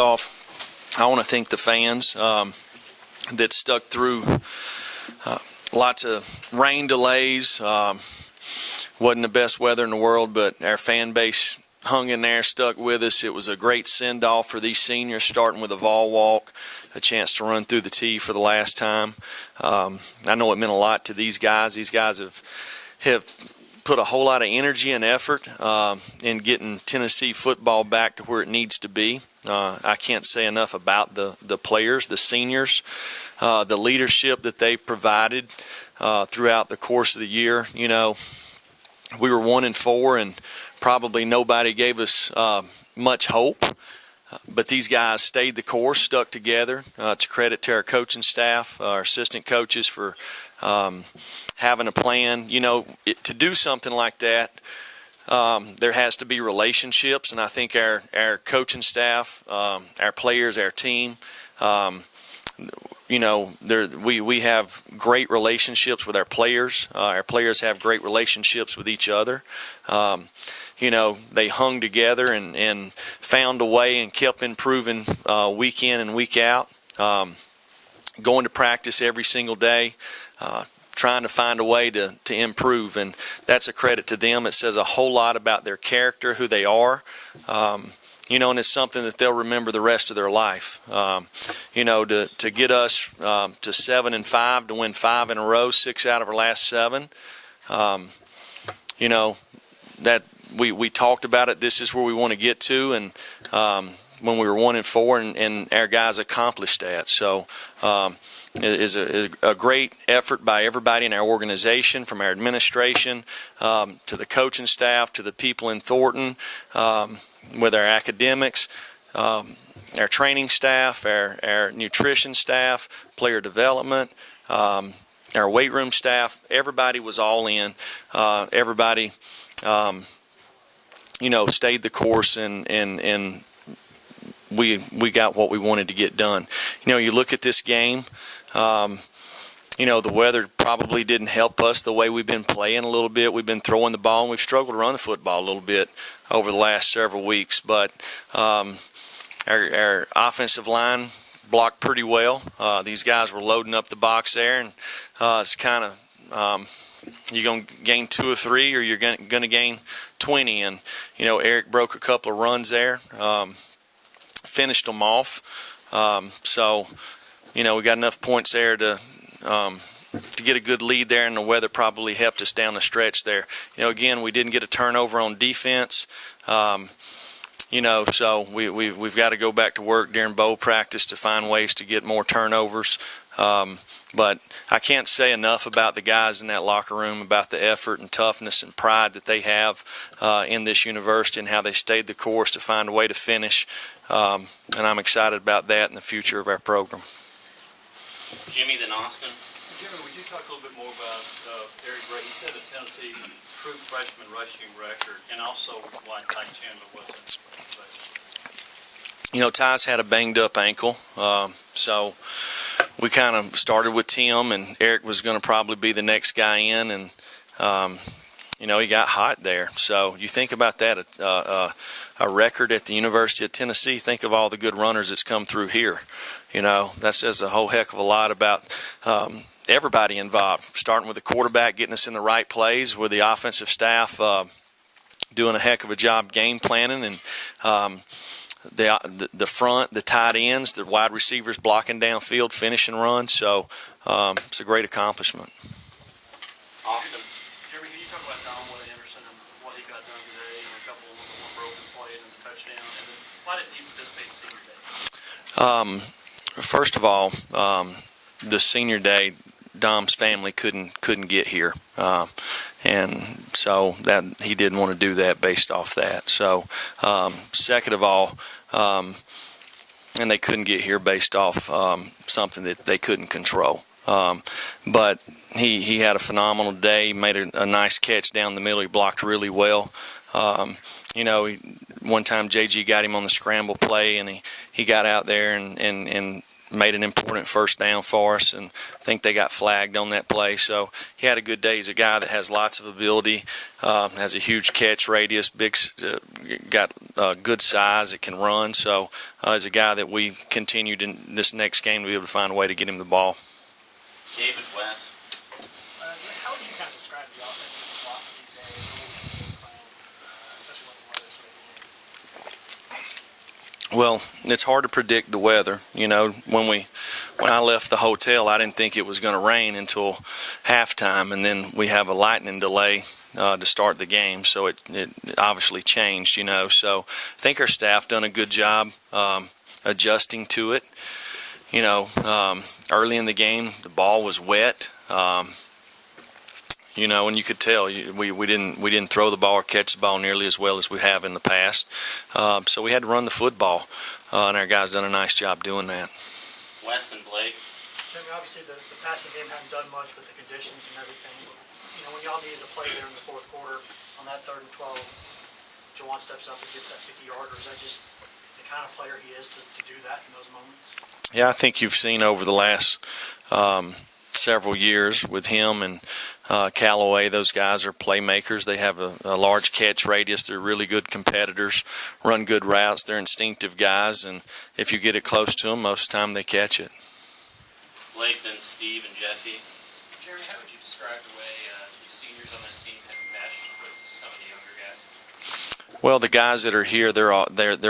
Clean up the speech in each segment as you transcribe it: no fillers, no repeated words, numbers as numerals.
off, I want to thank the fans that stuck through lots of rain delays. Wasn't the best weather in the world, but our fan base hung in there, stuck with us. It was a great send-off for these seniors, starting with a Vol walk, a chance to run through the tee for the last time. I know it meant a lot to these guys. These guys have put a whole lot of energy and effort in getting Tennessee football back to where it needs to be. I can't say enough about the players, the seniors, the leadership that they've provided throughout the course of the year. You know, we were 1-4, and probably nobody gave us much hope. But these guys stayed the course, stuck together. To credit to our coaching staff, our assistant coaches for having a plan. You know, to do something like that, there has to be relationships, and I think our coaching staff, our players, our team, you know, we have great relationships with our players. Our players have great relationships with each other. You know, they hung together and found a way and kept improving week in and week out, going to practice every single day, trying to find a way to improve, and that's a credit to them. It says a whole lot about their character, who they are, you know, and it's something that they'll remember the rest of their life. You know, to get us to 7-5, to win 5 in a row, 6 out of our last 7, you know, that we talked about it. This is where we want to get to, and when we were 1-4, and our guys accomplished that. So it is a great effort by everybody in our organization, from our administration to the coaching staff to the people in Thornton, with our academics, our training staff, our nutrition staff, player development, our weight room staff. Everybody was all in. Everybody you know, stayed the course, and we got what we wanted to get done. You know, you look at this game, you know, the weather probably didn't help us the way we've been playing a little bit. We've been throwing the ball, and we've struggled to run the football a little bit over the last several weeks. But our offensive line blocked pretty well. These guys were loading up the box there, and it's kind of you're going to gain 2 or 3, or you're going to gain 20. And, you know, Eric broke a couple of runs there, finished them off. So, you know, we got enough points there to get a good lead there, and the weather probably helped us down the stretch there. You know, again, we didn't get a turnover on defense. You know, so we've got to go back to work during bowl practice to find ways to get more turnovers. But I can't say enough about the guys in that locker room, about the effort and toughness and pride that they have in this university, and how they stayed the course to find a way to finish. And I'm excited about that and the future of our program. Jimmy, then Austin. Jimmy, would you talk a little bit more about Eric Gray? He said that Tennessee true freshman rushing record, and also why Ty Chandler wasn't. You know, Ty's had a banged-up ankle, so we kind of started with Tim, and Eric was going to probably be the next guy in, and you know, he got hot there. So you think about that, a record at the University of Tennessee. Think of all the good runners that's come through here. You know, that says a whole heck of a lot about everybody involved, starting with the quarterback getting us in the right plays, with the offensive staff doing a heck of a job game planning, and the front, the tight ends, the wide receivers blocking downfield, finishing runs. So it's a great accomplishment. Austin. Jeremy, can you talk about Donald Anderson and what he got done today, and a couple of one broken play and a touchdown, and then why didn't he participate in senior day? First of all, the senior day, Dom's family couldn't get here, and so that he didn't want to do that based off that. So, second of all, and they couldn't get here based off something that they couldn't control. But he had a phenomenal day. He made a nice catch down the middle. He blocked really well. You know, one time JG got him on the scramble play, and he got out there and made an important first down for us, and I think they got flagged on that play. So he had a good day. He's a guy that has lots of ability, has a huge catch radius, got good size, that can run. So he's a guy that we continued in this next game to be able to find a way to get him the ball. David West. How would you kind of describe the offensive philosophy today, especially once the weather's ready? Well, it's hard to predict the weather. You know, when I left the hotel, I didn't think it was going to rain until halftime, and then we have a lightning delay to start the game, so it obviously changed. You know, so I think our staff done a good job adjusting to it. You know, early in the game, the ball was wet. You know, and you could tell we didn't throw the ball or catch the ball nearly as well as we have in the past. So we had to run the football, and our guys done a nice job doing that. West and Blake. Obviously, the passing game hadn't done much with the conditions and everything. But, you know, when y'all needed to play there in the fourth quarter on that 3rd and 12, Jawan steps up and gets that 50-yarder. Is that just the kind of player he is to do that in those moments? Yeah, I think you've seen over the last several years with him and Callaway, those guys are playmakers. They have a large catch radius. They're really good competitors, run good routes. They're instinctive guys, and if you get it close to them, most of the time they catch it. Blake, then Steve and Jesse. Jeremy, how would you describe the way the seniors on this team have meshed with some of the younger guys? Well, the guys that are here, they're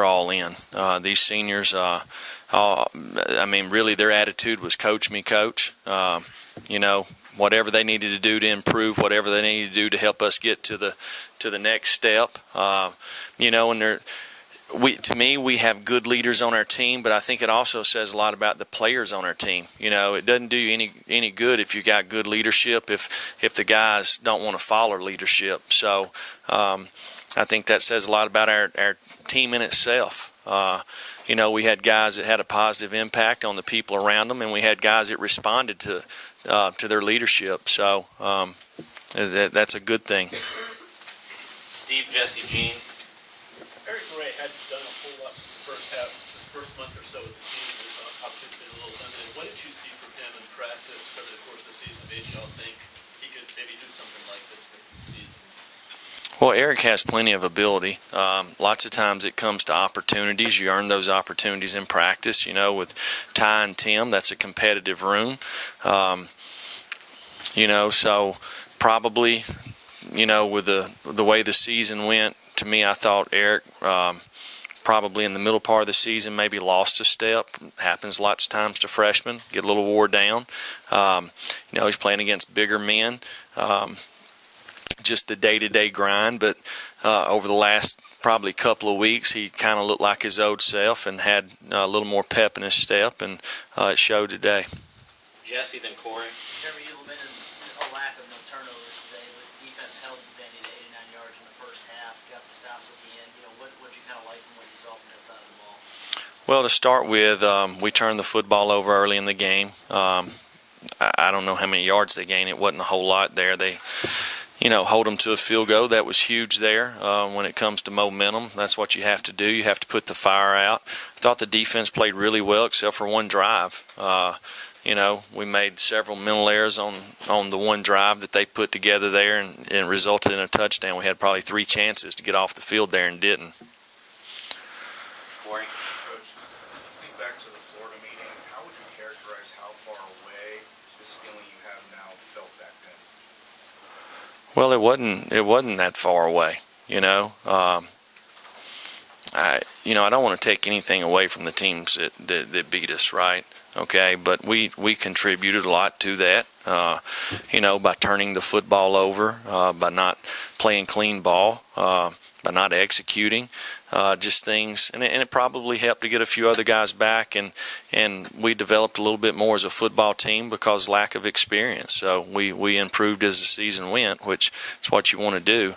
all in. These seniors, I mean, really, their attitude was "Coach me, coach." You know, whatever they needed to do to improve, whatever they needed to do to help us get to the next step. You know, and to me, we have good leaders on our team, but I think it also says a lot about the players on our team. You know, it doesn't do you any good if you got good leadership if the guys don't want to follow leadership. So I think that says a lot about our team in itself. You know, we had guys that had a positive impact on the people around them, and we had guys that responded to their leadership. So that's a good thing. Steve, Jesse, Gene. Eric Ray hadn't done a whole lot since the first half, his first month or so with the season. His opportunities been a little limited. What did you see from him in practice over the course of the season? Made y'all think he could maybe do something like this in the season? Well, Eric has plenty of ability. Lots of times it comes to opportunities. You earn those opportunities in practice. You know, with Ty and Tim, that's a competitive room. You know, so probably, you know, with the way the season went, to me, I thought Eric probably in the middle part of the season maybe lost a step. Happens lots of times to freshmen, get a little wore down. You know, he's playing against bigger men. Just the day-to-day grind, but over the last probably couple of weeks, he kind of looked like his old self and had a little more pep in his step, and it showed today. Jesse, then Corey. Jeremy, you lamented a lack of no turnovers today, but defense held Vandy to 89 yards in the first half, got the stops at the end. You know, what you kind of like from what you saw from that side of the ball? Well, to start with, we turned the football over early in the game. I don't know how many yards they gained. It wasn't a whole lot there. They, you know, hold them to a field goal. That was huge there. When it comes to momentum, that's what you have to do. You have to put the fire out. I thought the defense played really well except for one drive. You know, we made several mental errors on the one drive that they put together there, and it resulted in a touchdown. We had probably 3 chances to get off the field there and didn't. Corey. Coach, think back to the Florida meeting. How would you characterize how far away this feeling you have now felt back then? Well, it wasn't that far away. You know, I don't want to take anything away from the teams that beat us, right? Okay, but we contributed a lot to that, you know, by turning the football over, by not playing clean ball, by not executing, just things, and it probably helped to get a few other guys back, and we developed a little bit more as a football team because lack of experience. So we improved as the season went, which is what you want to do,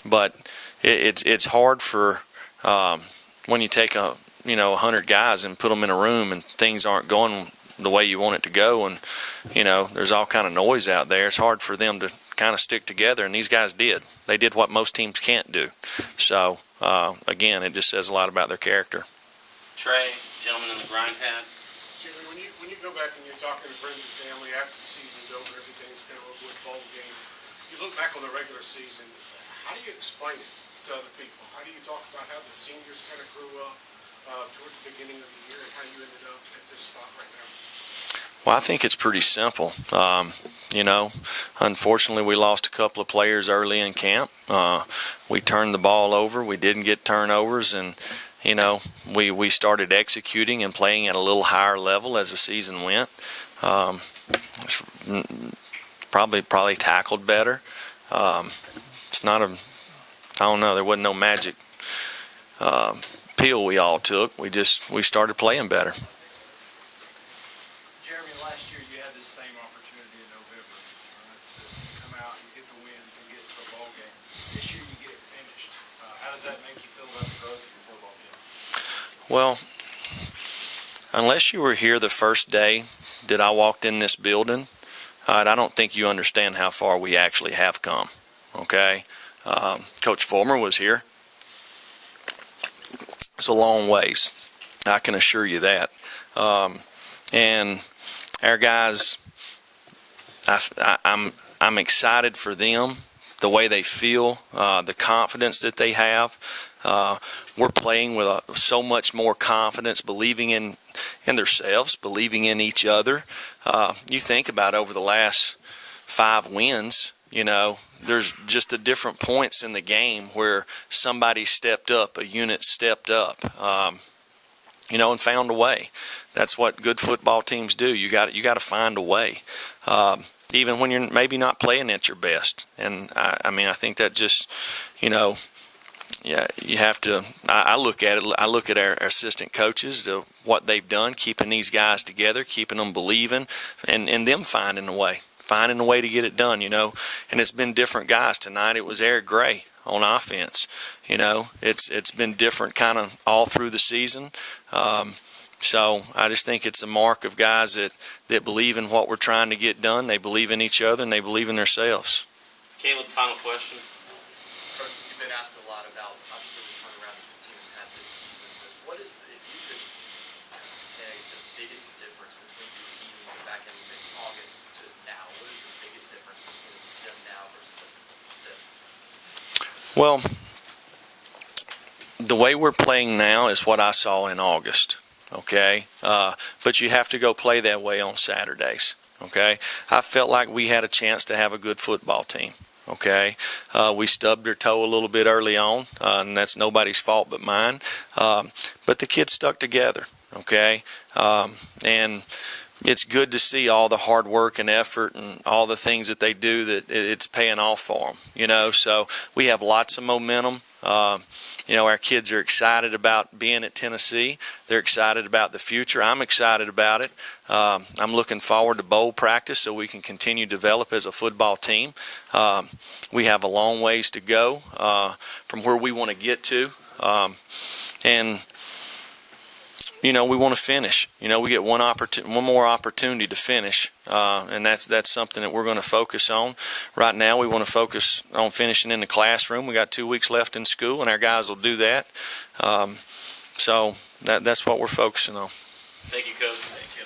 but it's hard for when you take 100 guys and put them in a room and things aren't going the way you want it to go, and there's all kind of noise out there. It's hard for them to kind of stick together, and these guys did. They did what most teams can't do. So again, it just says a lot about their character. Trey, gentleman in the grind hat. Jeremy, when you go back and you're talking to friends and family after the season's over, everything's kind of over with bowl game, you look back on the regular season, how do you explain it to other people? How do you talk about how the seniors kind of grew up towards the beginning of the year and how you ended up at this spot right now? Well, I think it's pretty simple. Unfortunately, we lost a couple of players early in camp. We turned the ball over. We didn't get turnovers, and we started executing and playing at a little higher level as the season went. Probably tackled better. It's not I don't know. There wasn't no magic pill we all took. We started playing better. Jeremy, last year you had this same opportunity in November to come out and get the wins and get to a bowl game. This year you get it finished. How does that make you feel about the growth of your football team? Well, unless you were here the first day that I walked in this building, I don't think you understand how far we actually have come. Okay? Coach Fulmer was here. It's a long ways. I can assure you that. And our guys, I'm excited for them, the way they feel, the confidence that they have. We're playing with so much more confidence, believing in themselves, believing in each other. You think about over the last 5 wins, there's just the different points in the game where somebody stepped up, a unit stepped up, and found a way. That's what good football teams do. You got to find a way, even when you're maybe not playing at your best. And I think that just, you have to. I look at it. I look at our assistant coaches, what they've done, keeping these guys together, keeping them believing, and them finding a way to get it done. And it's been different guys. Tonight it was Eric Gray on offense. It's been different kind of all through the season. So I just think it's a mark of guys that believe in what we're trying to get done. They believe in each other and they believe in themselves. Caleb, final question. You've been asked a lot about, obviously, the turnaround that this team has had this season, but what is, if you could peg the biggest difference between your team back in August to now, what is the biggest difference between them now versus them? Well, the way we're playing now is what I saw in August, okay? But you have to go play that way on Saturdays, okay? I felt like we had a chance to have a good football team, okay? We stubbed their toe a little bit early on, and that's nobody's fault but mine. But the kids stuck together, okay? And it's good to see all the hard work and effort and all the things that they do, that it's paying off for them, So we have lots of momentum. Our kids are excited about being at Tennessee. They're excited about the future. I'm excited about it. I'm looking forward to bowl practice so we can continue to develop as a football team. We have a long ways to go from where we want to get to. And we want to finish. We get one more opportunity to finish, and that's something that we're going to focus on. Right now, we want to focus on finishing in the classroom. We got 2 weeks left in school, and our guys will do that. So that's what we're focusing on. Thank you, Coach. Thank you.